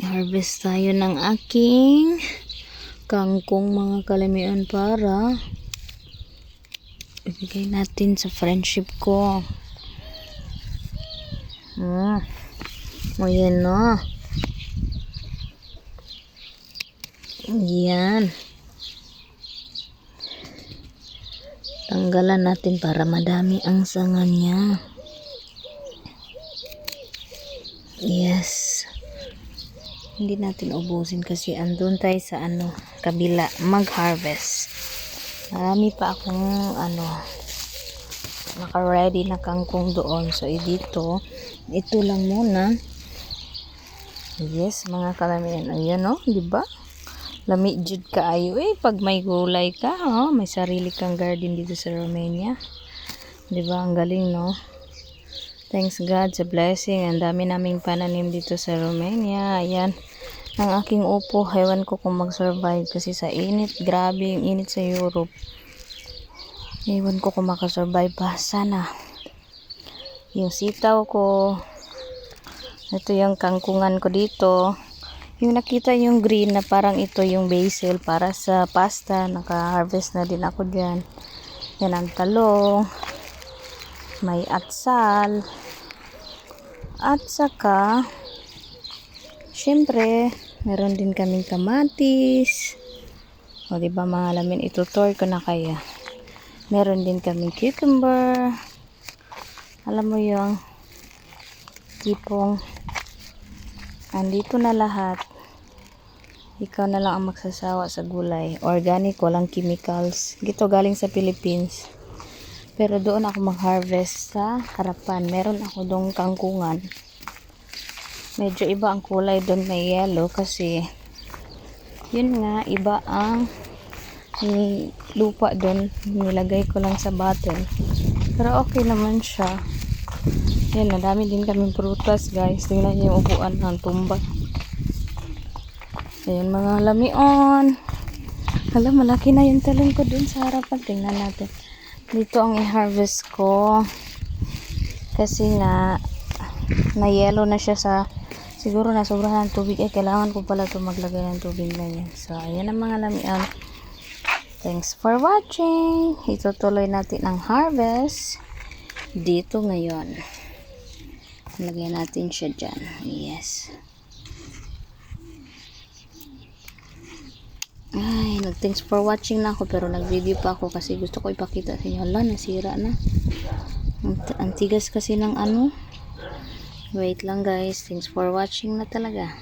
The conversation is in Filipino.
Harvest tayo ng aking kangkong mga kalamian para ibigay natin sa friendship ko. Ayan na. Ayan. Tanggalan natin para madami ang sanga niya. Yes. Hindi natin ubusin kasi andun tayo sa kabila mag-harvest. Marami pa akong naka-ready na kangkong doon. So dito, ito lang muna. Yes, mga kalamian. Ayan di ba? Lami jud kaayo pag may gulay ka, may sarili kang garden dito sa Romania. 'Di ba? Ang galing, no? Thanks God sa blessing. Ang dami naming pananim dito sa Romania. Ayan. Ang aking upo, hewan ko kung mag-survive kasi sa init, grabe yung init sa Europe. Ewan ko kung makasurvive pa. Sana. Yung sitaw ko, ito yung kangkungan ko dito. Yung nakita yung green na parang ito yung basil para sa pasta. Naka-harvest na din ako dyan. Yan ang talong. May atsal. At saka, syempre, meron din kaming kamatis. O diba mga alamin, itutur ko na kaya. Meron din kaming cucumber. Alam mo yung tipong andito na lahat. Ikaw na lang ang magsasawa sa gulay. Organic, walang chemicals. Gito galing sa Philippines. Pero doon ako mag-harvest sa harapan. Meron ako doong kangkungan. Medyo iba ang kulay doon, may yellow kasi yun nga, iba ang lupa doon. Nilagay ko lang sa bottle. Pero okay naman siya. Yan, madami din kaming prutas, guys. Tingnan niyo yung upuan ng tumba. Ayan mga lamion. Alam, malaki na yung talong ko dun sa harapan. Tingnan natin. Dito ang i-harvest ko. Kasi nga, na-yellow na siya sa, siguro na sobrahan ng tubig. Kailangan ko pala ito maglagay ng tubig na yan. So, ayan ang mga lamion. Thanks for watching. Itutuloy natin ang harvest dito ngayon. Lagyan natin siya dyan. Yes. Ay, thanks for watching na ako pero nag-video pa ako kasi gusto ko ipakita sa inyo. Hala, nasira na. Ang tigas kasi ng Wait lang guys. Thanks for watching na talaga.